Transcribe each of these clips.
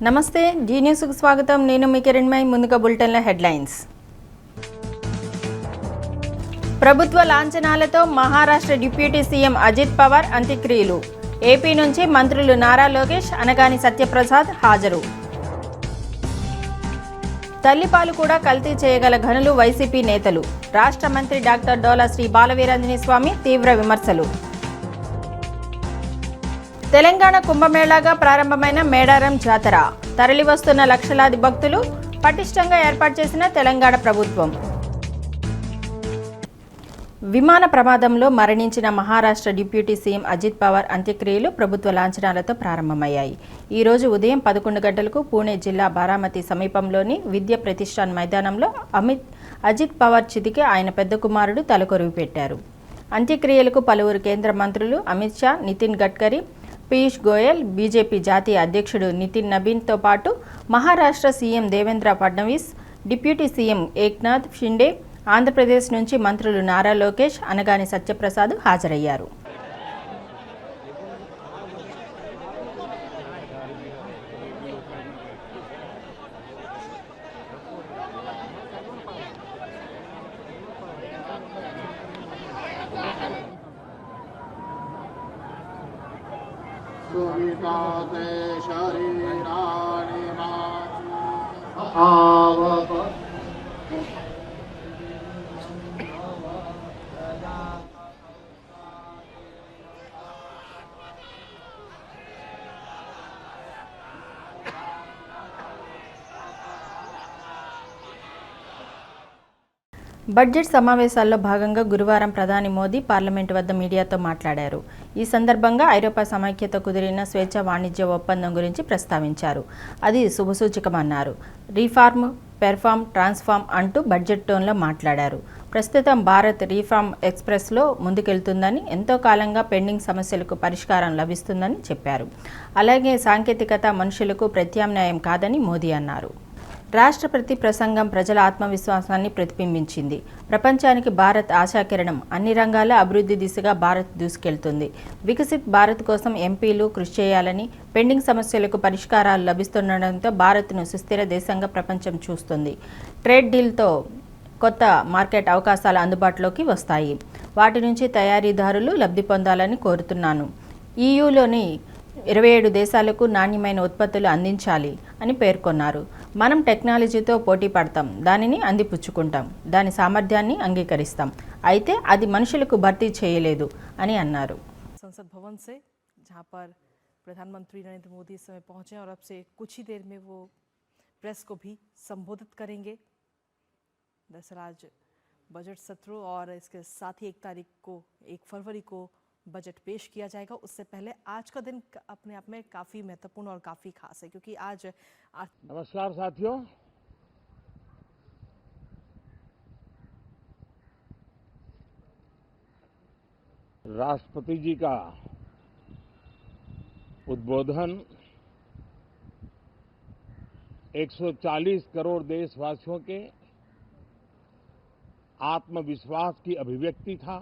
నమస్తే జీ న్యూస్కు స్వాగతం. నేను మీ కిరణ్మయ్. ముందుగా బులెటిన్ల హెడ్లైన్స్. ప్రభుత్వ లాంఛనాలతో మహారాష్ట్ర డిప్యూటీ సీఎం అజిత్ పవార్ అంత్యక్రియలు. ఏపీ నుంచి మంత్రులు నారా లోకేష్, అనగాని సత్యప్రసాద్ హాజరు. తల్లిపాలు కూడా కల్తీ చేయగల ఘనులు వైసీపీ నేతలు. రాష్ట్ర మంత్రి డాక్టర్ డోలా శ్రీ బాలవీరాంజనేయ స్వామి తీవ్ర విమర్శలు. తెలంగాణ కుంభమేళాగా ప్రారంభమైన మేడారం జాతర. తరలివస్తున్న లక్షలాది భక్తులు. పటిష్టంగా ఏర్పాటు చేసిన తెలంగాణ ప్రభుత్వం. విమాన ప్రమాదంలో మరణించిన మహారాష్ట్ర డిప్యూటీ సీఎం అజిత్ పవార్ అంత్యక్రియలు ప్రభుత్వ లాంఛనాలతో ప్రారంభమయ్యాయి. ఈ రోజు ఉదయం 11 గంటలకు పూణే జిల్లా బారామతి సమీపంలోని విద్య ప్రతిష్టాన్ మైదానంలో అజిత్ పవార్ చితికి ఆయన పెద్ద కుమారుడు తలకొరివి పెట్టారు. అంత్యక్రియలకు పలువురు కేంద్ర మంత్రులు అమిత్ షా, నితిన్ గడ్కరీ, పీయూష్ గోయల్, బీజేపీ జాతీయ అధ్యక్షుడు నితిన్ నబీన్తో పాటు Maharashtra CM Devendra Fadnavis, deputy CM Eknath Shinde, Andhra Pradesh నుంచి మంత్రులు నారా లోకేష్, అనగాని సత్యప్రసాద్ హాజరయ్యారు. బడ్జెట్ సమావేశాల్లో భాగంగా గురువారం ప్రధాని మోదీ పార్లమెంటు వద్ద మీడియాతో మాట్లాడారు. ఈ సందర్భంగా ఐరోపా సమైక్యత కుదిరిన స్వేచ్ఛ వాణిజ్య ఒప్పందం గురించి ప్రస్తావించారు. అది శుభసూచకమన్నారు. రీఫార్మ్, పెర్ఫార్మ్, ట్రాన్స్ఫార్మ్ అంటూ బడ్జెట్ టోన్లో మాట్లాడారు. ప్రస్తుతం భారత్ రీఫార్మ్ ఎక్స్ప్రెస్లో ముందుకెళ్తుందని, ఎంతో కాలంగా పెండింగ్ సమస్యలకు పరిష్కారం లభిస్తుందని చెప్పారు. అలాగే సాంకేతికత మనుషులకు ప్రత్యామ్నాయం కాదని మోదీ అన్నారు. రాష్ట్రపతి ప్రసంగం ప్రజల ఆత్మవిశ్వాసాన్ని ప్రతిబింబించింది. ప్రపంచానికి భారత్ ఆశాకిరణం. అన్ని రంగాల అభివృద్ధి దిశగా భారత్ దూసుకెళ్తుంది. వికసిత్ భారత్ కోసం ఎంపీలు కృషి చేయాలని, పెండింగ్ సమస్యలకు పరిష్కారాలు లభిస్తుండటంతో భారత్ను సుస్థిర దేశంగా ప్రపంచం చూస్తుంది. ట్రేడ్ డీల్తో కొత్త మార్కెట్ అవకాశాలు అందుబాటులోకి వస్తాయి. వాటి నుంచి తయారీదారులు లబ్ధి పొందాలని కోరుతున్నాను. ఈయూలోని 27 దేశాలకు నాణ్యమైన ఉత్పత్తులు అందించాలి అని పేర్కొన్నారు. మనం టెక్నాలజీతో పోటీ పడతాం, దానిని అందిపుచ్చుకుంటాం, దాని సామర్థ్యాన్ని అంగీకరిస్తాం. అయితే అది మనుషులకు భర్తీ చేయలేదు అని అన్నారు. संसद भवन से जहां पर प्रधानमंत्री नरेंद्र मोदी इस समय पहुंचे और अब से कुछ ही देर में वो प्रेस को भी संबोधित करेंगे। दरअसल आज बजट सत्र और इसके साथ ही 1 फरवरी को बजट पेश किया जाएगा। उससे पहले आज का दिन अपने आप में काफ़ी महत्वपूर्ण और काफ़ी खास है क्योंकि आज नमस्कार साथियों, राष्ट्रपति जी का उद्बोधन 140 करोड़ देशवासियों के आत्मविश्वास की अभिव्यक्ति था।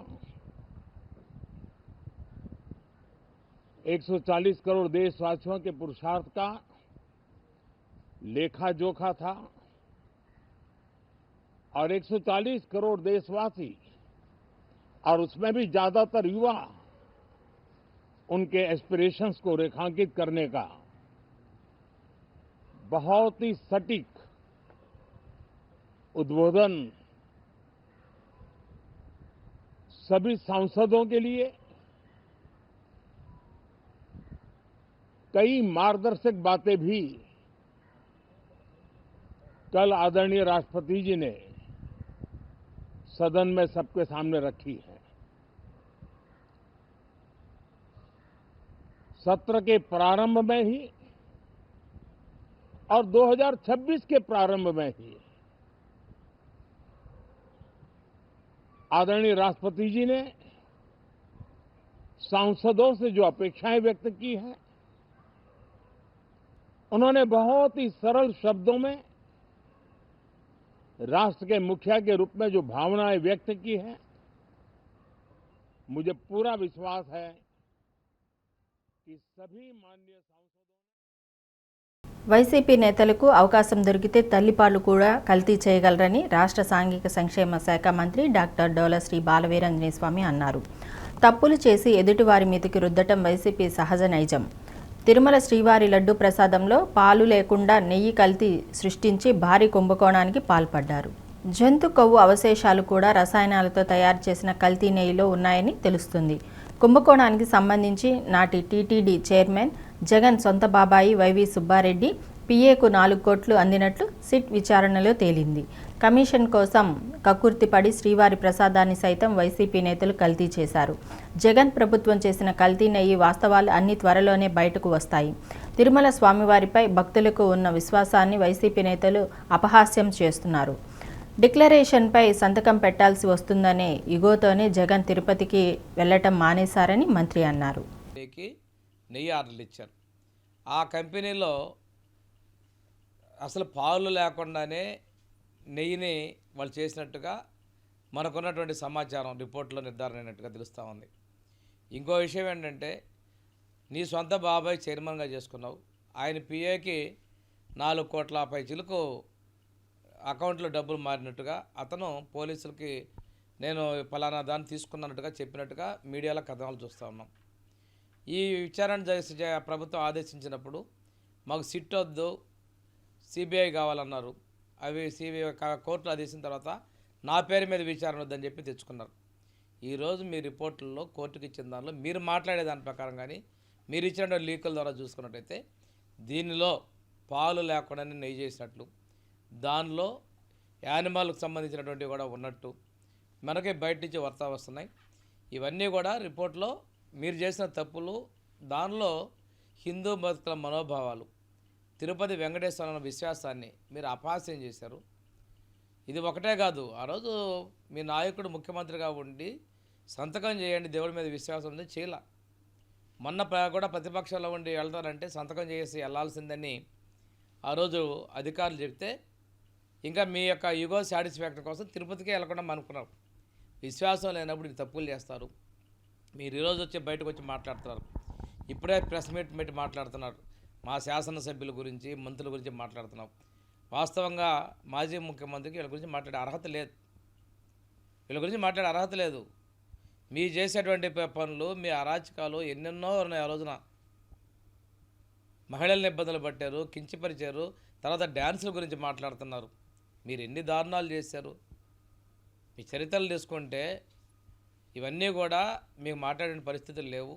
140 करोड़ देशवासियों के पुरुषार्थ का लेखा जोखा था और 140 करोड़ देशवासी और उसमें भी ज्यादातर युवा उनके एस्पिरेशंस को रेखांकित करने का बहुत ही सटीक उद्बोधन सभी सांसदों के लिए कई मार्गदर्शक बातें भी कल आदरणीय राष्ट्रपति जी ने सदन में सबके सामने रखी है। सत्र के प्रारंभ में ही और 2026 के प्रारंभ में ही आदरणीय राष्ट्रपति जी ने सांसदों से जो अपेक्षाएं व्यक्त की हैं, उन्होंने बहुत ही सरल शब्दों में राष्ट्र के मुखिया के रूप में जो भावनाएं व्यक्त की हैं, मुझे पूरा विश्वास है कि सभी माननीय सांसदों వైసీపీ నేతలకు అవకాశం దొరికితే తల్లిపాలు కూడా కల్తీ చేయగలరని రాష్ట్ర సాంఘిక సంక్షేమ శాఖ మంత్రి డాక్టర్ డోలా శ్రీ బాలవీరాంజనేయ స్వామి అన్నారు. తప్పులు చేసి ఎదుటివారి మీదకి రుద్దటం వైసీపీ సహజ నైజం. తిరుమల శ్రీవారి లడ్డు ప్రసాదంలో పాలు లేకుండా నెయ్యి కల్తీ సృష్టించి భారీ కుంభకోణానికి పాల్పడ్డారు. జంతు కొవ్వు అవశేషాలు కూడా రసాయనాలతో తయారు చేసిన కల్తీ నెయ్యిలో ఉన్నాయని తెలుస్తుంది. కుంభకోణానికి సంబంధించి నాటి టీటీడీ చైర్మన్ జగన్ సొంత బాబాయి వైవి సుబ్బారెడ్డి పిఏకు 4 కోట్లు అందినట్లు సిట్ విచారణలో తేలింది. కమిషన్ కోసం కక్కుర్తిపడి శ్రీవారి ప్రసాదాన్ని సైతం వైసీపీ నేతలు కల్తీ చేశారు. జగన్ ప్రభుత్వం చేసిన కల్తీ నెయ్యి వాస్తవాలు అన్ని త్వరలోనే బయటకు వస్తాయి. తిరుమల స్వామివారిపై భక్తులకు ఉన్న విశ్వాసాన్ని వైసీపీ నేతలు అపహాస్యం చేస్తున్నారు. డిక్లరేషన్పై సంతకం పెట్టాల్సి వస్తుందనే ఇగోతోనే జగన్ తిరుపతికి వెళ్లటం మానేశారని మంత్రి అన్నారు. నెయ్యి ఆర్డర్లు ఇచ్చారు. ఆ కంపెనీలో అసలు పాలు లేకుండానే నెయ్యిని వాళ్ళు చేసినట్టుగా మనకున్నటువంటి సమాచారం రిపోర్ట్లో నిర్ధారణ అయినట్టుగా తెలుస్తూ ఉంది. ఇంకో విషయం ఏంటంటే, నీ సొంత బాబాయ్ చైర్మన్గా చేసుకున్నావు, ఆయన పిఏకి 4 కోట్ల పైచిలకు అకౌంట్లో డబ్బులు మారినట్టుగా అతను పోలీసులకి నేను ఫలానా దాన్ని తీసుకున్నట్టుగా చెప్పినట్టుగా మీడియాలో కథనాలు చూస్తూ ఉన్నాం. ఈ విచారణ ప్రభుత్వం ఆదేశించినప్పుడు మాకు సిట్ వద్దు, సిబిఐ కావాలన్నారు. అవి సిబిఐ కోర్టులో ఆదేశించిన తర్వాత నా పేరు మీద విచారణ వద్దని చెప్పి తెచ్చుకున్నారు. ఈరోజు మీ రిపోర్టుల్లో కోర్టుకు ఇచ్చిన దానిలో మీరు మాట్లాడే దాని ప్రకారం కానీ మీరు ఇచ్చిన లీకుల ద్వారా చూసుకున్నట్టయితే దీనిలో పాలు లేకుండానే నెయ్యి చేసినట్లు, దానిలో యానిమల్కి సంబంధించినటువంటివి కూడా ఉన్నట్టు మనకి బయట నుంచి వార్తా వస్తున్నాయి. ఇవన్నీ కూడా రిపోర్ట్లో మీరు చేసిన తప్పులు, దానిలో హిందూ భక్తుల మనోభావాలు, తిరుపతి వెంకటేశ్వర విశ్వాసాన్ని మీరు అపహాస్యం చేశారు. ఇది ఒకటే కాదు, ఆ రోజు మీ నాయకుడు ముఖ్యమంత్రిగా ఉండి సంతకం చేయండి దేవుడి మీద విశ్వాసం ఉంది, చేయలా. మొన్న కూడా ప్రతిపక్షంలో ఉండి వెళ్తారంటే సంతకం చేసి వెళ్లాల్సిందని ఆ రోజు అధికారులు చెప్తే ఇంకా మీ యొక్క యుగో సాటిస్ఫాక్షన్ కోసం తిరుపతికే వెళ్ళకుండా అనుకున్నారు. విశ్వాసం లేనప్పుడు ఇది తప్పులు చేస్తారు. మీరు ఈరోజు వచ్చి బయటకు వచ్చి మాట్లాడుతున్నారు. ఇప్పుడే ప్రెస్ మీట్ మాట్లాడుతున్నారు. మా శాసనసభ్యుల గురించి, మంత్రుల గురించి మాట్లాడుతున్నాం. వాస్తవంగా మాజీ ముఖ్యమంత్రికి వీళ్ళ గురించి మాట్లాడే అర్హత లేదు. మీ చేసేటువంటి పనులు, మీ అరాచకాలు ఎన్నెన్నో ఉన్నాయి. ఆ రోజున మహిళలను ఇబ్బందులు పట్టారు, కించపరిచారు. తర్వాత డ్యాన్సుల గురించి మాట్లాడుతున్నారు. మీరు ఎన్ని దారుణాలు చేశారు. మీ చరిత్రలు తీసుకుంటే ఇవన్నీ కూడా మీకు మాట్లాడిన పరిస్థితులు లేవు.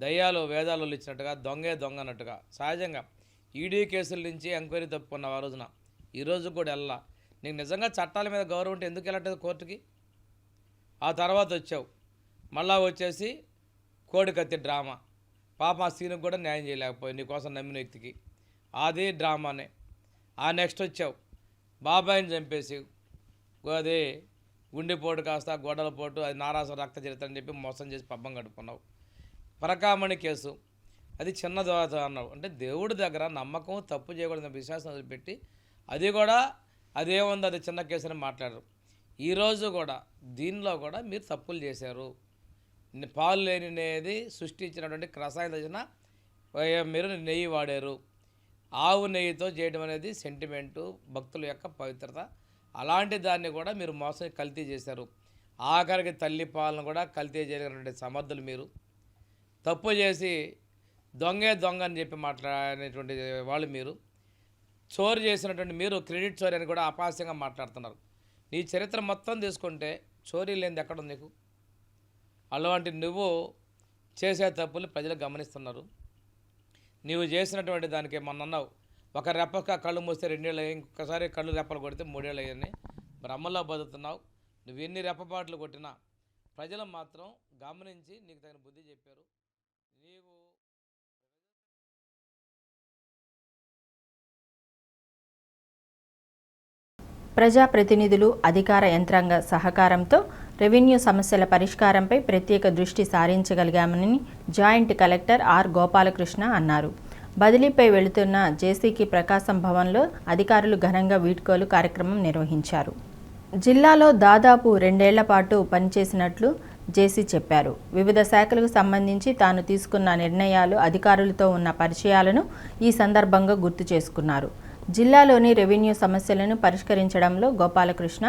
దయ్యాలు వేదాలు ఇచ్చినట్టుగా దొంగ అన్నట్టుగా సహజంగా ఈడీ కేసుల నుంచి ఎంక్వైరీ తప్పుకున్నావు. ఆ రోజున ఈరోజు కూడా వెళ్ళా. నీకు నిజంగా చట్టాల మీద గౌరవం ఉంటే ఎందుకు వెళ్ళట్లేదు కోర్టుకి? ఆ తర్వాత వచ్చావు, మళ్ళా వచ్చేసి కోడికత్తి డ్రామా. పాప ఆ సీన్కి కూడా న్యాయం చేయలేకపోయి నీకోసం నమ్మిన వ్యక్తికి. అది డ్రామానే. ఆ నెక్స్ట్ వచ్చావు, బాబాయిని చంపేసి అది గుండెపోటు కాస్త గోడల పోటు, అది నారాస రక్త చరిత్ర అని చెప్పి మోసం చేసి పబ్బం గడుపుకున్నావు. పరకామణి కేసు, అది చిన్న దోత అన్నావు. అంటే దేవుడి దగ్గర నమ్మకం, తప్పు చేయకూడదు విశ్వాసం వదిలిపెట్టి అది కూడా అదేముంది అది చిన్న కేసు అని మాట్లాడరు. ఈరోజు కూడా దీనిలో కూడా మీరు తప్పులు చేశారు. పాలు లేనిది సృష్టించినటువంటి రసాయన దశన మీరు నెయ్యి వాడారు. ఆవు నెయ్యితో చేయడం అనేది సెంటిమెంటు, భక్తుల యొక్క పవిత్రత. అలాంటి దాన్ని కూడా మీరు మోసం కల్తీ చేశారు. ఆఖరికి తల్లి పాలను కూడా కల్తీ చేయగలిగినటువంటి సమర్థులు మీరు. తప్పు చేసి దొంగ అని చెప్పి మాట్లాడేటువంటి వాళ్ళు మీరు. చోరీ చేసినటువంటి మీరు క్రెడిట్ చోరీ అని కూడా అపహాస్యంగా మాట్లాడుతున్నారు. నీ చరిత్ర మొత్తం తీసుకుంటే చోరీ లేనిది ఎక్కడ ఉంది నీకు? అలాంటి నువ్వు చేసే తప్పులు ప్రజలు గమనిస్తున్నారు. నీవు చేసినటువంటి దానికి మొన్నన్నావు, ఒక రెప్పక కళ్ళు మూస్తే 2 ఏళ్ళు అయ్యి, ఇంకొకసారి కళ్ళు రెప్పలు కొడితే 3 ఏళ్ళు అయ్యని బ్రహ్మలో బతుకుతున్నావు. నువ్వు ఎన్ని రెప్పపాట్లు కొట్టినా ప్రజలు మాత్రం గమనించి నీకు తగిన బుద్ధి చెప్పారు. నీవు ప్రజాప్రతినిధులు, అధికార యంత్రాంగ సహకారంతో రెవెన్యూ సమస్యల పరిష్కారంపై ప్రత్యేక దృష్టి సారించగలిగామని జాయింట్ కలెక్టర్ ఆర్ గోపాలకృష్ణ అన్నారు. బదిలీపై వెళుతున్న జేసీకి ప్రకాశం భవన్లో అధికారులు ఘనంగా వీడ్కోలు కార్యక్రమం నిర్వహించారు. జిల్లాలో దాదాపు 2 ఏళ్ల పాటు పనిచేసినట్లు జేసీ చెప్పారు. వివిధ శాఖలకు సంబంధించి తాను తీసుకున్న నిర్ణయాలు, అధికారులతో ఉన్న పరిచయాలను ఈ సందర్భంగా గుర్తు చేసుకున్నారు. జిల్లాలోని రెవెన్యూ సమస్యలను పరిష్కరించడంలో గోపాలకృష్ణ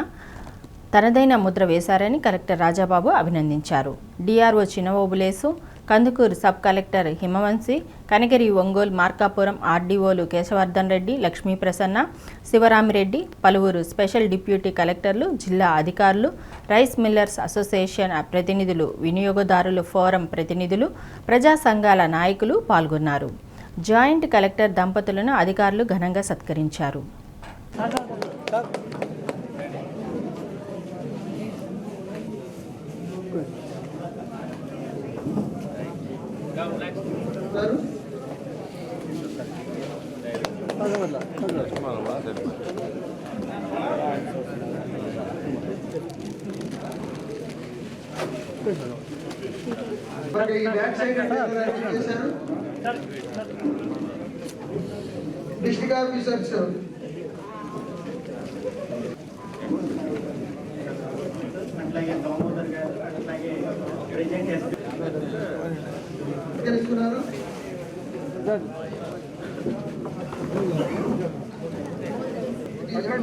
తనదైన ముద్ర వేశారని కలెక్టర్ రాజాబాబు అభినందించారు. DRO Chinavobulesu, Kandukur sub collector Himavamshi, Kanagiri, Ongole, Markapuram ఆర్డీఓలు కేశవర్ధన్ రెడ్డి, లక్ష్మీప్రసన్న, శివరామిరెడ్డి, పలువురు స్పెషల్ డిప్యూటీ కలెక్టర్లు, జిల్లా అధికారులు, రైస్ మిల్లర్స్ అసోసియేషన్ ప్రతినిధులు, వినియోగదారులు ఫోరం ప్రతినిధులు, ప్రజా సంఘాల నాయకులు పాల్గొన్నారు. జాయింట్ కలెక్టర్ దంపతులను అధికారులు ఘనంగా సత్కరించారు. డిస్ట్రిక్ట్ ఆఫీసర్స్ తెలుసుకున్నారు.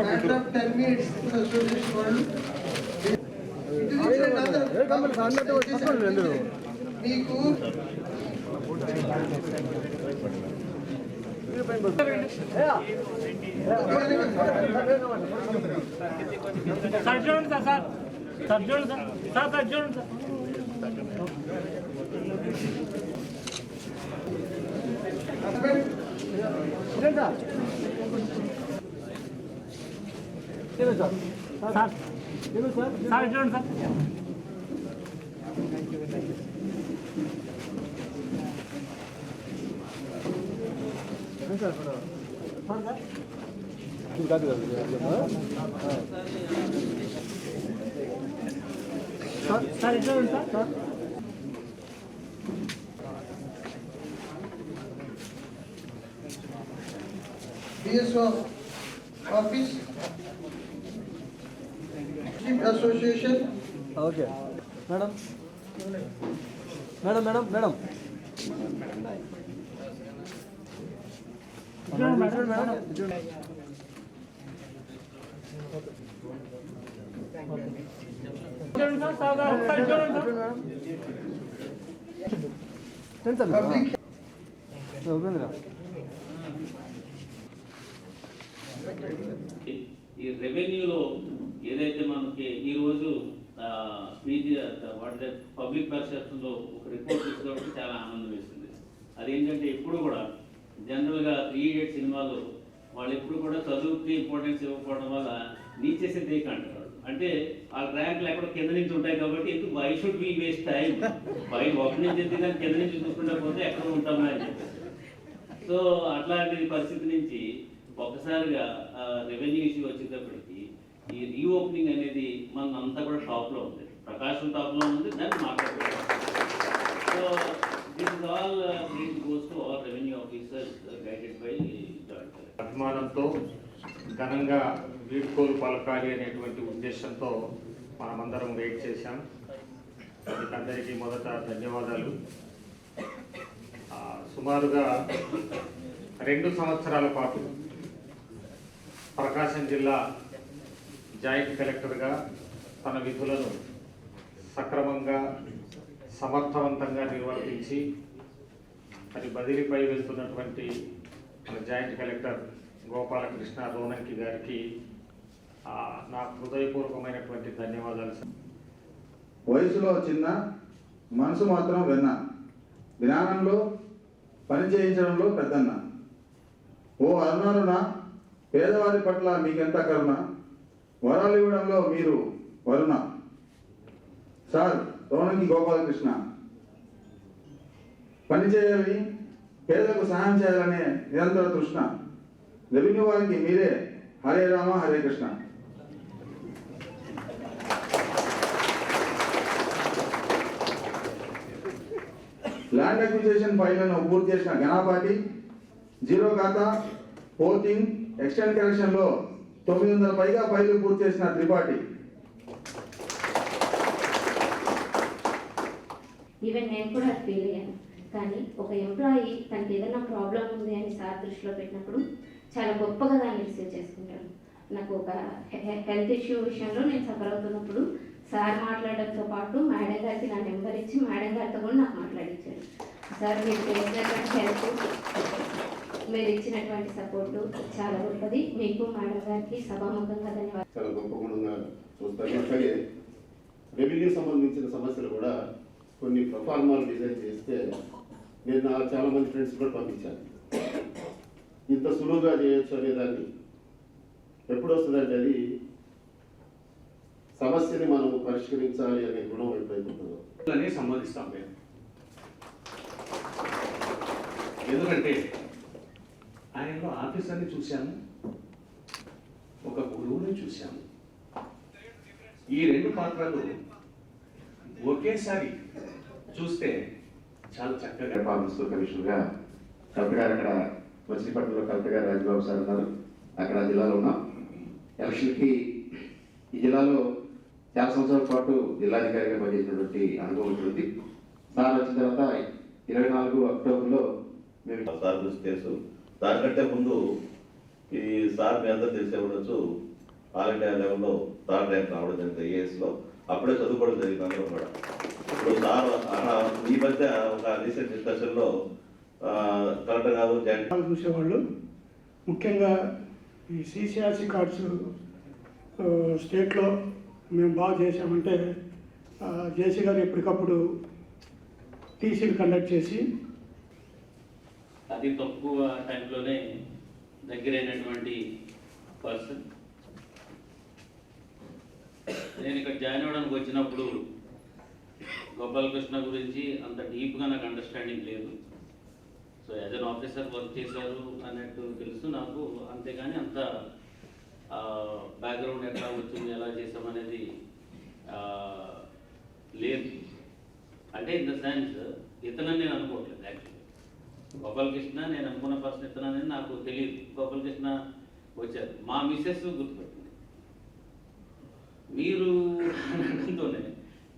matter of 10 minutes to the association వాళ్ళు మీకు DSO office, association. Okay, madam. ఈ రెవెన్యూలో ఏదైతే మనకి ఈరోజు పబ్లిక్ పర్సెప్షన్లో ఒక రిపోర్ట్ తీసుకోవడానికి చాలా ఆనందం వేస్తుంది. అదేంటంటే ఎప్పుడు కూడా జనరల్గా 3 Idiots సినిమాలో వాళ్ళు ఎప్పుడు కూడా చదువుకి ఇంపార్టెన్స్ ఇవ్వకపోవడం వల్ల నీచేసే దేక్ అంటారు. అంటే ఆ ర్యాంకులు ఎక్కడ కింద నుంచి ఉంటాయి కాబట్టి ఎందుకు why should be waste time, పై ఒక నుంచి ఎత్తి కానీ కింద నుంచి చూసుకుంటా పోతే ఎక్కడ ఉంటామా అని చెప్పేసి. సో అట్లాంటి పరిస్థితి నుంచి ఒక్కసారిగా రెవెన్యూ ఇష్యూ వచ్చేటప్పటికి ఈ రీఓపెనింగ్ అనేది మన అంతా కూడా టాప్లో ఉంది, ప్రకాశం టాప్లో ఉంది, దాన్ని మాట్లాడుతున్నాం. So this is all credit goes to all revenue officers guided by joint collector. అభిమానంతో ఘనంగా వీడ్కోలు పలకాలి అనేటువంటి ఉద్దేశంతో మనమందరం వెయిట్ చేశాం. అందరికీ మొదట ధన్యవాదాలు. సుమారుగా 2 సంవత్సరాల పాటు ప్రకాశం జిల్లా జాయింట్ కలెక్టర్గా తన విధులను సక్రమంగా సమర్థవంతంగా నిర్వర్తించి మరి బదిలీపై వెళ్తున్నటువంటి మన జాయింట్ కలెక్టర్ గోపాలకృష్ణ రోనంకి గారికి నా హృదయపూర్వకమైనటువంటి ధన్యవాదాలు. వయసులో చిన్న, మనసు మాత్రం వెన్న, జ్ఞానంలో పని చేయించడంలో పెద్దన్న. ఓ అరుణారుణ, పేదవారి పట్ల మీకెంత కరుణ, వరాలు ఇవ్వడంలో మీరు వరుణ. సార్ రోనంకి గోపాలకృష్ణ, పని చేయాలని, పేదలకు సహాయం చేయాలనే నిరంతర తృష్ణ. రెవెన్యూ వారికి మీరే హరే రామ హరే కృష్ణ. ల్యాండ్ అక్విజిషన్ ఫైళ్లను పూర్తి చేసిన ఘనాపాటి, జీరో ఖాతా, పోర్టింగ్, ఎక్స్టెండ్ కలెక్షన్లో 900 పైగా ఫైళ్లు పూర్తి చేసిన త్రిపాఠి. ఈవెన్ నేను కూడా అది ఫీల్ అయ్యాను. కానీ ఒక ఎంప్లాయీ తనకి ఏదైనా ప్రాబ్లం ఉంది అని సార్ దృష్టిలో పెట్టినప్పుడు చాలా గొప్పగా దాన్ని రిసీవ్ చేసుకుంటాను. నాకు ఒక హెల్త్ ఇష్యూ విషయంలో నేను సఫర్ అవుతున్నప్పుడు సార్ మాట్లాడడంతో పాటు మేడం గారికి నా నెంబర్ ఇచ్చి మేడం గారితో కూడా నాకు మాట్లాడించారు. సార్ మీరు చేసినటువంటి హెల్ప్, మీరు ఇచ్చినటువంటి సపోర్టు చాలా గొప్పది. మీకు మేడం గారికి సభాముఖంగా ధన్యవాదాలు. చాలా గొప్ప గుణంగా చూస్తారు. అట్లాగే రెవెన్యూ సంబంధించిన సమస్యలు కూడా కొన్ని ప్రొఫార్మాలు డిజైన్ చేస్తే నేను చాలా మంది ఫ్రెండ్స్ కూడా పంపించాను. ఇంత సులువుగా చేయొచ్చు అనేదాన్ని ఎప్పుడు వస్తుందంటే అది సమస్యని మనం పరిష్కరించాలి అనే గుణం ఎప్పుడైతుందో సంబోధిస్తాం మేము. ఎందుకంటే ఆయనలో ఆఫీసర్ని చూశాము, ఒక గురువుని చూశాము. ఈ రెండు పాత్రలు ఒకేసారి చూస్తే చాలా చక్కగా. మున్సిపల్ కమిషనర్గా కలెక్టర్ గారు అక్కడ మచిలీపట్నంలో కలెక్టర్ గారు రాజబాబు సార్ ఉన్నారు. అక్కడ జిల్లాలో ఉన్నాం. ఎలక్షన్కి ఈ జిల్లాలో చాలా సంవత్సరాల పాటు జిల్లాధికారిగా పనిచేసినటువంటి అనుభవం ఉంటుంది. సార్ వచ్చిన తర్వాత 24 అక్టోబర్లో మేము సార్ గురించి తెలుసు. దానికంటే ముందు ఈ సార్ మీ అందరూ తెలిసే ఉండొచ్చు, ఆల్ ఇండియా లెవెల్లో థర్డ్ ర్యాంక్ రావడం జరిగింది ఏఎస్లో. అప్పుడే చదువుకోవడం జరిగింది అందరూ కూడా. ఇప్పుడు సార్ ఈ మధ్య ఒక రీసెంట్ డిస్కషన్లో కలెక్టర్ గారు జాయింట్ చూసేవాళ్ళు. ముఖ్యంగా ఈ సిసిఆర్సి కార్డ్స్ స్టేట్లో మేము బాగా చేసామంటే జేసీ గారు ఎప్పటికప్పుడు టీసీలు కండక్ట్ చేసి అతి తక్కువ టైంలోనే దగ్గరైనటువంటి పర్సన్. నేను ఇక్కడ జాయిన్ అవ్వడానికి వచ్చినప్పుడు గోపాలకృష్ణ గురించి అంత డీప్గా నాకు అండర్స్టాండింగ్ లేదు. So as an officer work చేశారు అన్నట్టు తెలుసు నాకు, అంతేగాని అంత బ్యాక్గ్రౌండ్ ఎట్లా వచ్చింది, ఎలా చేసామనేది లేదు. అంటే ఇన్ ద సెన్స్ ఇతనని నేను అనుకోవట్లేదు. యాక్చువల్లీ గోపాలకృష్ణ నేను అనుకున్న పర్సన్ ఇతనని నాకు తెలియదు. గోపాలకృష్ణ వచ్చారు. మా మిస్సెస్ గుర్తుపెట్టింది మీరు అనడంతోనే.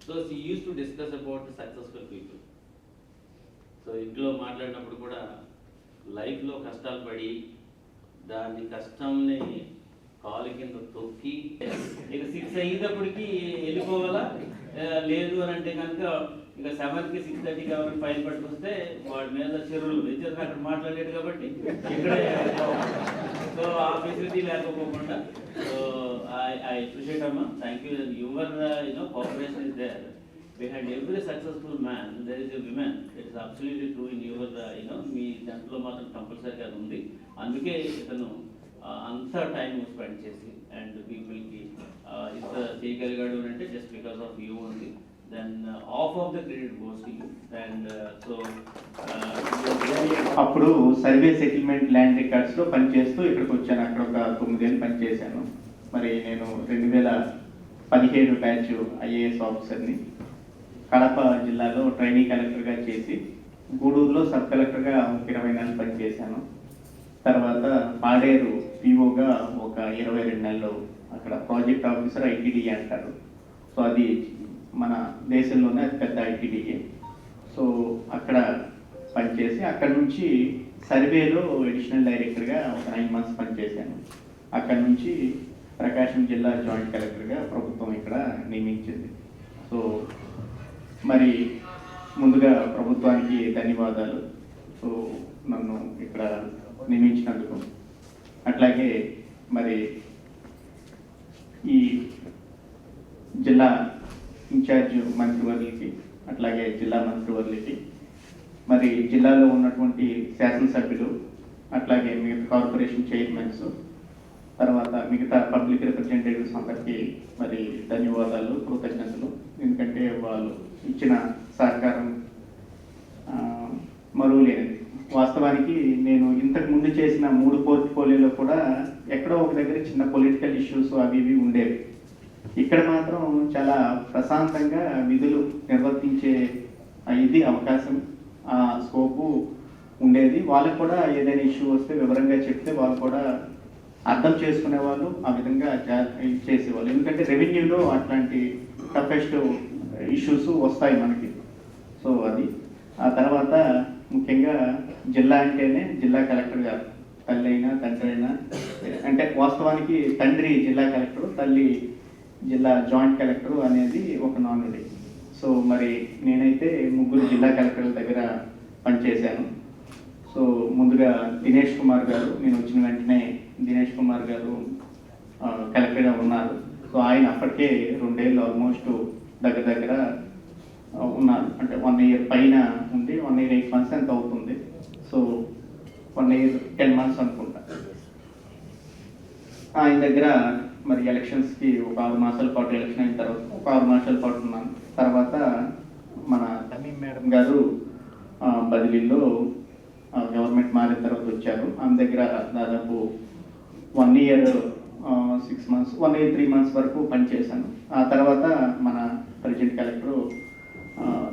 So she uses to discuss about successful people. So ఇంట్లో మాట్లాడినప్పుడు కూడా లైఫ్లో కష్టాలు పడి దాని కష్టంని కాలు కింద తొక్కి ఇక 6 అయ్యేటప్పటికి వెళ్ళిపోవాలా, లేదు అని అంటే కనుక ఇక 7కి 6:30కి ఎవరికి ఫైల్ పట్టుకొస్తే వాడి మీద చెరువులు ఇచ్చారు. అక్కడ మాట్లాడలేదు కాబట్టి ఇక్కడే. సో ఆ ఫెసిలిటీ లేకపోకుండా. సో ఐ అప్రిషియేట్ అమ్మా, thank you. Your cooperation is there. Behind every successful man, there is a woman. It is absolutely true in your, మీ దాంట్లో మాత్రం కంపల్సరీగా ఉంది. అందుకే ఇతను అంత టైం స్పెండ్ చేసి అండ్ పీపుల్కి ఇంత చేయగలిగాడు అంటే జస్ట్ బికాస్ ఆఫ్ యూ ఉంది. Then half of the credit goes to you. And so అప్పుడు సర్వే సెటిల్మెంట్ ల్యాండ్ రికార్డ్స్లో పనిచేస్తూ ఇక్కడికి వచ్చాను. అక్కడ ఒక 9 ఏళ్ళు పనిచేశాను. మరి నేను 2017 బ్యాచ్ ఐఏఎస్ ఆఫీసర్ని. కడప జిల్లాలో ట్రైనింగ్ కలెక్టర్గా చేసి గూడూరులో సబ్ కలెక్టర్గా 20 నెలలు పనిచేశాను. తర్వాత పాడేరు పిఓగా ఒక 22 నెలలు, అక్కడ ప్రాజెక్ట్ ఆఫీసర్ ఐటీడీఏ అంటారు. సో అది మన దేశంలోనే అది పెద్ద ఐటీడీఏ. సో అక్కడ పనిచేసి అక్కడ నుంచి సర్వేలో అడిషనల్ డైరెక్టర్గా ఒక 9 మంత్స్ పనిచేశాను. అక్కడ నుంచి ప్రకాశం జిల్లా జాయింట్ కలెక్టర్గా ప్రభుత్వం ఇక్కడ నియమించింది. సో మరి ముందుగా ప్రభుత్వానికి ధన్యవాదాలు. సో నన్ను ఇక్కడ నియమించినందుకు. అట్లాగే మరి ఈ జిల్లా ఇన్ఛార్జ్ మంత్రివర్యులకి, అట్లాగే జిల్లా మంత్రివర్యులకి, మరి జిల్లాలో ఉన్నటువంటి శాసనసభ్యులు, అట్లాగే మిగతా కార్పొరేషన్ చైర్మన్స్, తర్వాత మిగతా పబ్లిక్ రిప్రజెంటేటివ్స్ అందరికీ మరి ధన్యవాదాలు, కృతజ్ఞతలు. ఎందుకంటే వాళ్ళు ఇచ్చిన సహకారం మరువలేనిది. వాస్తవానికి నేను ఇంతకు ముందు చేసిన 3 పోర్ట్ఫోలియోలో కూడా ఎక్కడో ఒక దగ్గర చిన్న పొలిటికల్ ఇష్యూస్ అవి ఇవి ఉండేవి. ఇక్కడ మాత్రం చాలా ప్రశాంతంగా విధులు నిర్వర్తించే ఇది అవకాశం, ఆ స్కోపు ఉండేది. వాళ్ళకు కూడా ఏదైనా ఇష్యూ వస్తే వివరంగా చెప్తే వాళ్ళు కూడా అర్థం చేసుకునేవాళ్ళు, ఆ విధంగా చేసేవాళ్ళు. ఎందుకంటే రెవెన్యూలో అట్లాంటి టఫెస్ట్ ఇష్యూస్ వస్తాయి మనకి. సో అది ఆ తర్వాత ముఖ్యంగా జిల్లా అంటేనే జిల్లా కలెక్టర్ గారు, తల్లి అయినా తండ్రి అయినా, అంటే వాస్తవానికి తండ్రి జిల్లా కలెక్టర్, తల్లి జిల్లా జాయింట్ కలెక్టర్ అనేది ఒక నానుడి. సో మరి నేనైతే 3 జిల్లా కలెక్టర్ల దగ్గర పనిచేశాను. సో ముందుగా దినేష్ కుమార్ గారు, నేను వచ్చిన వెంటనే దినేష్ కుమార్ గారు కలెక్టర్గా ఉన్నారు. సో ఆయన అప్పటికే 2 ఏళ్ళు ఆల్మోస్ట్ దగ్గర ఉన్నారు, అంటే 1 ఇయర్ పైన ఉంది. 1 ఇయర్ 8 months ఎంత అవుతుంది. సో 1 ఇయర్ 10 months అనుకుంటా. ఆయన దగ్గర మరి ఎలక్షన్స్కి ఒక 6 మాసాల పాటు, ఎలక్షన్ అయిన తర్వాత ఒక 6 మాసాల పాటు ఉన్నాను. తర్వాత మన తమీం మేడం గారు బదిలీలో గవర్నమెంట్ మారిన తర్వాత వచ్చారు. ఆమె దగ్గర దాదాపు 1 ఇయర్ 6 months, 1 ఇయర్ 3 months వరకు పనిచేశాను. ఆ తర్వాత మన ప్రెసిడెంట్ కలెక్టర్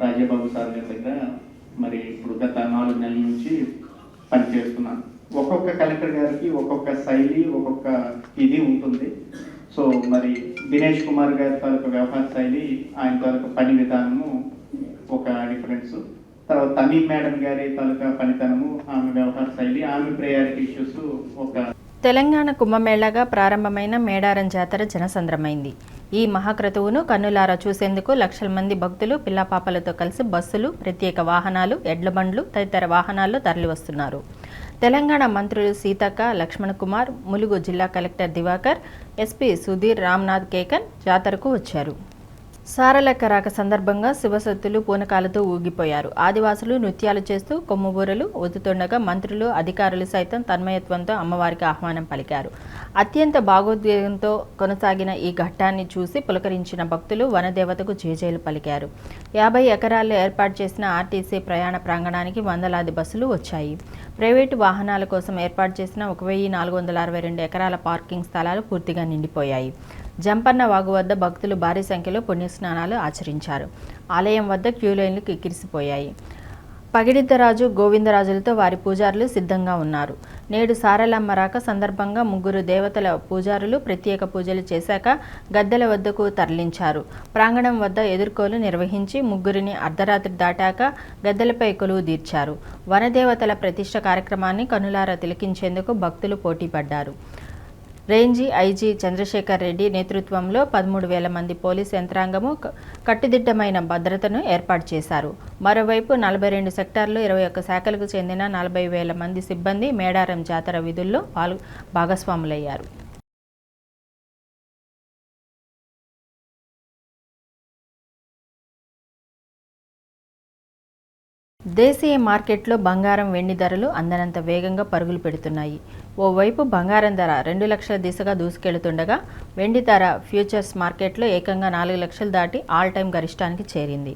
రాజబాబు సార్ గారి దగ్గర మరి ఇప్పుడు గత 4 నెలల నుంచి పనిచేస్తున్నాను. ఒక్కొక్క కలెక్టర్ గారికి ఒక్కొక్క శైలి, ఒక్కొక్క ఇది ఉంటుంది. సో మరి దినేష్ కుమార్ గారి తాలూకా వ్యవహార శైలి, ఆయన తాలూకా పని విధానము ఒక డిఫరెన్స్. తర్వాత తమీం మేడం గారి తాలూకా పనితనము, ఆమె వ్యవహార శైలి, ఆమె ప్రయారిటీ ఇష్యూస్ ఒక. తెలంగాణ కుంభమేళాగా ప్రారంభమైన మేడారం జాతర జనసంద్రమైంది. ఈ మహాక్రతువును కన్నులారా చూసేందుకు లక్షల మంది భక్తులు పిల్లపాపలతో కలిసి బస్సులు, ప్రత్యేక వాహనాలు, ఎడ్ల బండ్లు తదితర వాహనాల్లో తరలివస్తున్నారు. తెలంగాణ మంత్రులు సీతక్క, లక్ష్మణ్ కుమార్, ములుగు జిల్లా కలెక్టర్ దివాకర్, ఎస్పీ సుధీర్ రామ్నాథ్ కేకన్ జాతరకు వచ్చారు. సారలెక్క రాక సందర్భంగా శివసత్తులు పూనకాలతో ఊగిపోయారు. ఆదివాసులు నృత్యాలు చేస్తూ కొమ్ముబూరలు ఊదుతుండగా మంత్రులు, అధికారులు సైతం తన్మయత్వంతో అమ్మవారికి ఆహ్వానం పలికారు. అత్యంత భాగోద్వేగంతో కొనసాగిన ఈ ఘట్టాన్ని చూసి పులకరించిన భక్తులు వనదేవతకు జేజేలు పలికారు. 50 ఎకరాల్లో ఏర్పాటు చేసిన ఆర్టీసీ ప్రయాణ ప్రాంగణానికి వందలాది బస్సులు వచ్చాయి. ప్రైవేటు వాహనాల కోసం ఏర్పాటు చేసిన 1462 ఎకరాల పార్కింగ్ స్థలాలు పూర్తిగా నిండిపోయాయి. జంపన్న వాగు వద్ద భక్తులు భారీ సంఖ్యలో పుణ్యస్నానాలు ఆచరించారు. ఆలయం వద్ద క్యూలైన్లు కిక్కిరిసిపోయాయి. పగిడిద్దరాజు, గోవిందరాజులతో వారి పూజారులు సిద్ధంగా ఉన్నారు. నేడు సారలమ్మ రాక సందర్భంగా 3 దేవతల పూజారులు ప్రత్యేక పూజలు చేశాక గద్దెల వద్దకు తరలించారు. ప్రాంగణం వద్ద ఎదుర్కోలు నిర్వహించి 3 అర్ధరాత్రి దాటాక గద్దెలపై కొలువు తీర్చారు. వనదేవతల ప్రతిష్ఠ కార్యక్రమాన్ని కనులారా తిలకించేందుకు భక్తులు పోటీపడ్డారు. రేంజీ ఐజీ చంద్రశేఖర్ రెడ్డి నేతృత్వంలో 13,000 మంది పోలీస్ యంత్రాంగము కట్టుదిట్టమైన భద్రతను ఏర్పాటు చేశారు. మరోవైపు 42 సెక్టార్లు 21 శాఖలకు చెందిన 40,000 మంది సిబ్బంది మేడారం జాతర విధుల్లో భాగస్వాములయ్యారు. దేశీయ మార్కెట్లో బంగారం, వెండి ధరలు అందనంత వేగంగా పరుగులు పెడుతున్నాయి. ఓవైపు బంగారం ధర 2 లక్షల దిశగా దూసుకెళ్తుండగా వెండి ధర ఫ్యూచర్స్ మార్కెట్లో ఏకంగా 4 లక్షలు దాటి ఆల్ టైమ్ గరిష్టానికి చేరింది.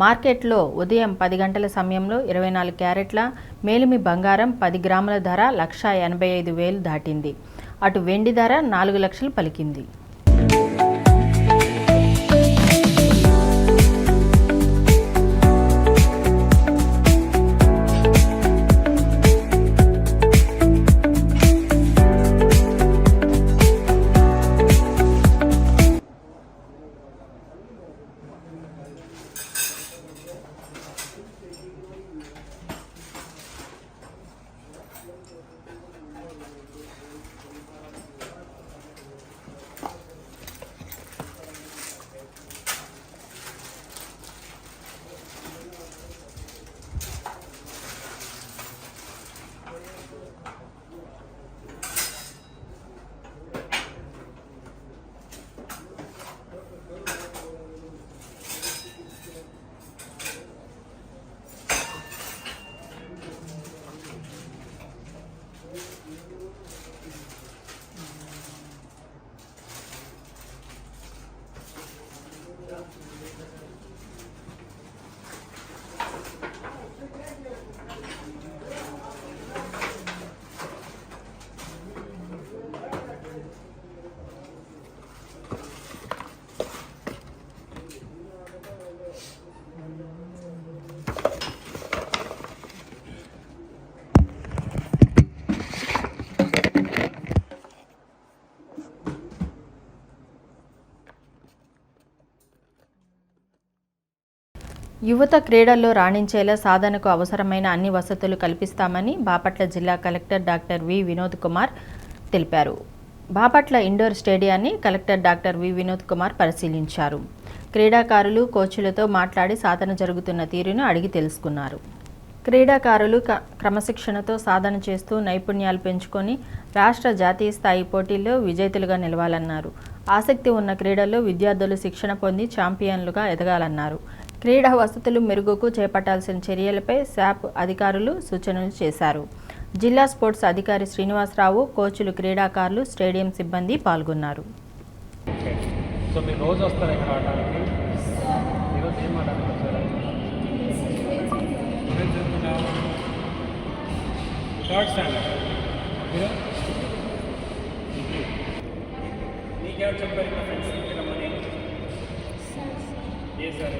మార్కెట్లో ఉదయం 10 గంటల సమయంలో 24 క్యారెట్ల మేలిమి బంగారం 10 గ్రాముల ధర 1,85,000 దాటింది. అటు వెండి ధర 4 లక్షలు పలికింది. యువత క్రీడల్లో రాణించేలా సాధనకు అవసరమైన అన్ని వసతులు కల్పిస్తామని బాపట్ల జిల్లా collector doctor V Vinod Kumar తెలిపారు. బాపట్ల ఇండోర్ స్టేడియాన్ని collector doctor V Vinod Kumar పరిశీలించారు. క్రీడాకారులు, కోచ్లతో మాట్లాడి సాధన జరుగుతున్న తీరును అడిగి తెలుసుకున్నారు. క్రీడాకారులు క్రమశిక్షణతో సాధన చేస్తూ నైపుణ్యాలు పెంచుకొని రాష్ట్ర, జాతీయ స్థాయి పోటీల్లో విజేతలుగా నిలవాలన్నారు. ఆసక్తి ఉన్న క్రీడల్లో విద్యార్థులు శిక్షణ పొంది ఛాంపియన్లుగా ఎదగాలన్నారు. క్రీడా వసతులు మెరుగుకు చేపట్టాల్సిన చర్యలపై శాప్ అధికారులు సూచనలు చేశారు. జిల్లా స్పోర్ట్స్ అధికారి శ్రీనివాసరావు, కోచ్లు, క్రీడాకారులు, స్టేడియం సిబ్బంది పాల్గొన్నారు. సో మీరు రోజు వస్తారు ఇక్కడ ఆడడానికి? ఈరోజు ఏం ఆడడానికి వచ్చారు? Third standard. నీకెవరు చెప్పారు ఇంకా ఫ్రెండ్స్ రమ్మని? ఏ సార్?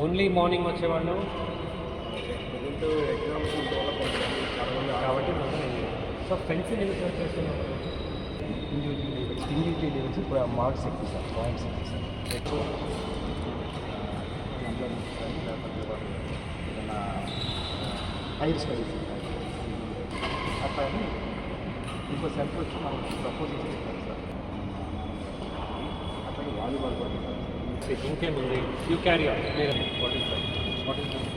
ఓన్లీ మార్నింగ్ వచ్చేవాళ్ళు కాబట్టి సో ఫ్రెండ్స్ చేస్తున్నారు. ఇండివిజువల్ వచ్చి ఇప్పుడు మార్క్స్ ఎక్కువ సార్, పాయింట్స్ ఎక్కువ సార్. ఎక్కువ ఏదైనా హైర్ స్టడీస్ అట్లా అని ఇంకో సెంటర్ వచ్చి మనం ప్రపోజ్ చేస్తాం సార్. అట్లాగే వాలీబాల్ కూడా ఇంకేముంది? You carry on. What is that? What is that?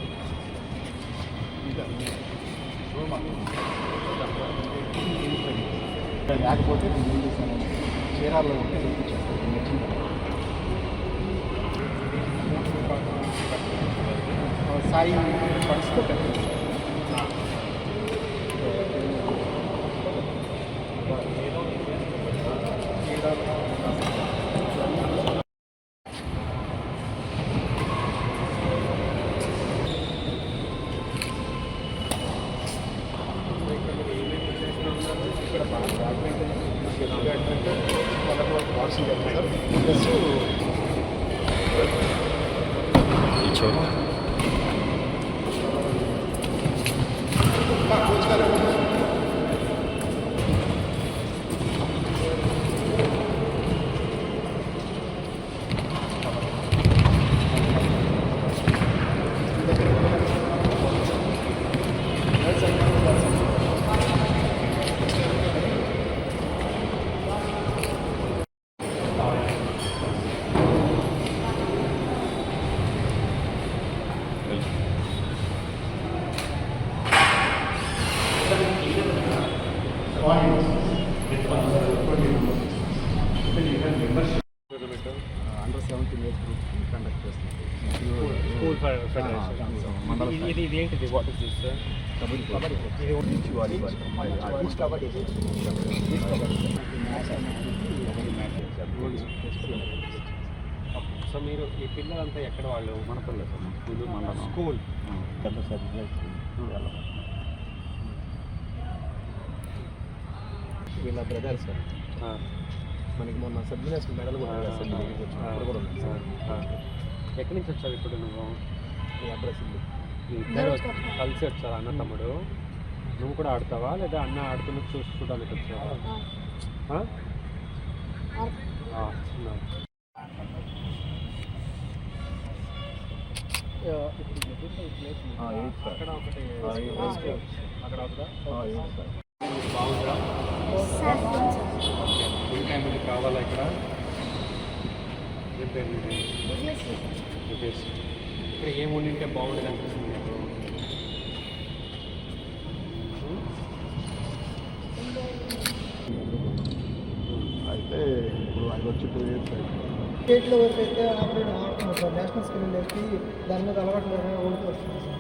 లేకపోతే నేను ఏం చేశాను, చీరాల్లో ఉంటే చూపించాను. సాయి ఫండ్స్తో పెట్టాను. అండర్ 17 ఏజ్ గ్రూప్కి కండక్ట్ చేస్తున్నాం. School federation. ఇది ఏంటిది? What is this? Kabaddi. Volleyball. Kabaddi. So మీరు ఈ పిల్లలంతా ఎక్కడ వాళ్ళు? మన పిల్లలు సార్. స్కూల్, మండలం. స్కూల్ వీళ్ళ బ్రదర్ సార్. మనకి మొన్న సబ్మినేషన్ మెడల్ కూడా కూడా ఉంది సార్. ఎక్కడి నుంచి వచ్చావు ఇప్పుడు నువ్వు? ఈ అడ్రస్ ఇద్దరు కలిసి వచ్చావు అన్న తమ్ముడు. నువ్వు కూడా ఆడతావా లేదా అన్న ఆడుతున్న చూడడానికి వచ్చావా? అక్కడ ఒకటి అక్కడ అవుతుందా? బాగుందా? ఫుల్ టైం ఇది కావాలా ఇక్కడ? ఏం పేరు మీది? విజేష్. ఇక్కడ ఏం ఉండింటే బాగుండేది అనిపిస్తుంది మీకు? అయితే ఇప్పుడు అది వచ్చి 2 years అయితే స్టేట్లో వరకు అయితే ఆపరేట్ ఆడుతున్నారు సార్. నేషనల్ స్కిల్ ఎక్కి దాని మీద అలవాటు ఓడిపోతుంది సార్.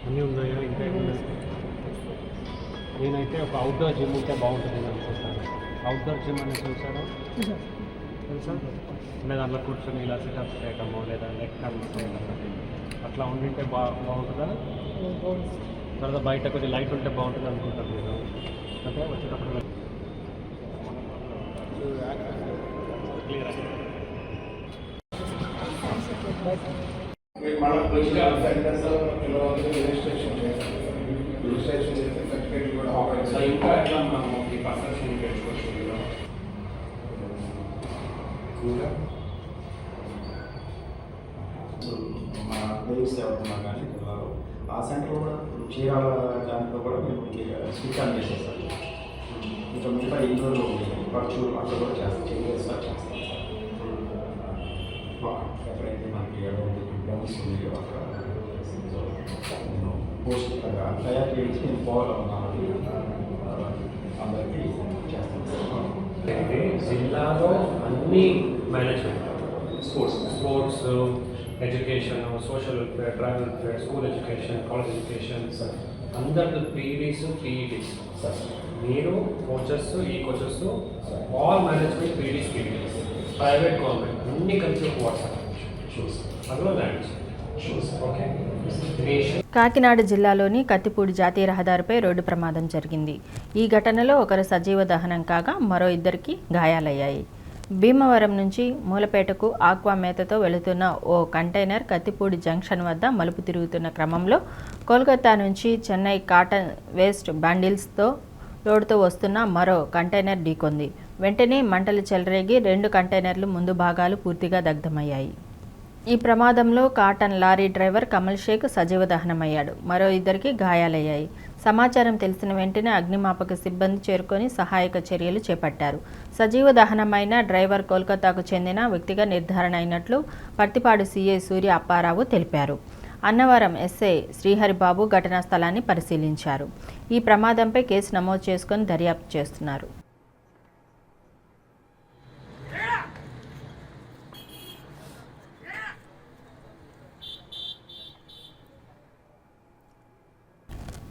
అన్నీ ఉన్నాయా? ఇంకా ఏమన్నా? నేనైతే ఒక అవుట్డోర్ జిమ్ ఉంటే బాగుంటుంది అనుకుంటాను. అవుట్డోర్ జిమ్ అనేది చూసారా? తెలుసా? అంటే దాంట్లో కూర్చొని ఇలా సిటప్స్ చేయటము లేదా లెగ్ కర్ల్స్ చేయడం అట్లా ఉండింటే బాగుంటుందా? తర్వాత బయట కొద్దిగా లైట్ ఉంటే బాగుంటుంది అనుకుంటారు మీరు. అంటే వచ్చేటప్పుడు మన ప్లేయర్స్ ఎవరున్నారు కానీ ఆ సెంటర్ కూడా చీరాల దాంట్లో కూడా మేము స్విచ్ ఆన్ చేసేస్తాం. ఇంకా మిగతా ఇంట్లో పర్చూరు అక్కడ కూడా చేస్తాం, చేస్తాం ఎక్కడైతే మనకి డ్రమ్స్ ఉన్నాయో అక్కడ నేను పోస్ట్ తయారు చేసి నేను పోవాలన్నాను అందరికీ చేస్తాను. జిల్లాలో అన్ని management sports education, social welfare, tribal welfare, school education, college education అందరితో పీఈడీస్, పీఈడీస్ మీరు కోచెస్, ఈ coaches all management PEDs, PEDs private government అన్ని కలిసి వాట్సాప్ అందులో ల్యాండ్స్ ఓకే. కాకినాడ జిల్లాలోని కత్తిపూడి జాతీయ రహదారిపై రోడ్డు ప్రమాదం జరిగింది. ఈ ఘటనలో ఒకరు సజీవ దహనం కాగా మరో ఇద్దరికి గాయాలయ్యాయి. భీమవరం నుంచి మూలపేటకు ఆక్వా మేతతో వెళుతున్న ఓ కంటైనర్ కత్తిపూడి జంక్షన్ వద్ద మలుపు తిరుగుతున్న క్రమంలో కోల్కతా నుంచి చెన్నై కాటన్ వేస్ట్ బండిల్స్తో లోడుతో వస్తున్న మరో కంటైనర్ ఢీకొంది. వెంటనే మంటలు చెలరేగి 2 కంటైనర్లు ముందు భాగాలు పూర్తిగా దగ్ధమయ్యాయి. ఈ ప్రమాదంలో cotton lorry driver Kamal Shaikh సజీవ దహనమయ్యాడు. మరో ఇద్దరికి గాయాలయ్యాయి. సమాచారం తెలిసిన వెంటనే అగ్నిమాపక సిబ్బంది చేరుకొని సహాయక చర్యలు చేపట్టారు. సజీవ దహనమైన డ్రైవర్ కోల్కతాకు చెందిన వ్యక్తిగా నిర్ధారణ అయినట్లు పర్తిపాడు సీఐ సూర్య అప్పారావు తెలిపారు. అన్నవరం ఎస్ఐ శ్రీహరిబాబు ఘటనా స్థలాన్ని పరిశీలించారు. ఈ ప్రమాదంపై కేసు నమోదు చేసుకొని దర్యాప్తు చేస్తున్నారు.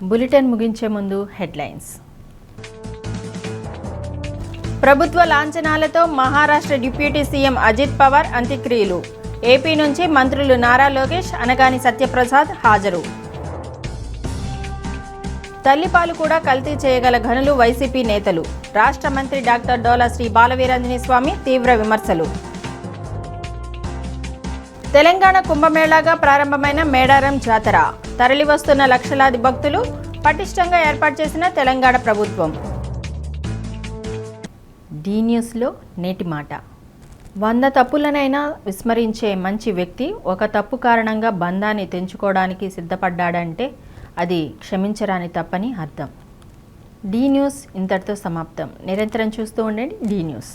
బులెటిన్ ముగించే ముందు హెడ్లైన్స్. ప్రభుత్వ లాంఛనాలతో మహారాష్ట్ర డిప్యూటీ సీఎం అజిత్ పవార్ అంత్యక్రియలు. ఏపీ నుంచి మంత్రులు నారా లోకేష్, అనగాని సత్యప్రసాద్ హాజరు. తల్లిపాలు కూడా కల్తీ చేయగల ఘనులు వైసీపీ నేతలు. రాష్ట్ర మంత్రి డాక్టర్ డోలా శ్రీ బాలవీరాంజనేయ స్వామి తీవ్ర విమర్శలు. తెలంగాణ కుంభమేళాగా ప్రారంభమైన మేడారం జాతర. తరలివస్తున్న లక్షలాది భక్తులు. పటిష్టంగా ఏర్పాటు చేసిన తెలంగాణ ప్రభుత్వం. డి న్యూస్లో నేటి మాట. 100 తప్పులనైనా విస్మరించే మంచి వ్యక్తి ఒక తప్పు కారణంగా బంధాన్ని తెంచుకోవడానికి సిద్ధపడ్డాడంటే అది క్షమించరాని తప్పని అర్థం. డి న్యూస్ ఇంతటితో సమాప్తం. నిరంతరం చూస్తూ ఉండండి డి న్యూస్.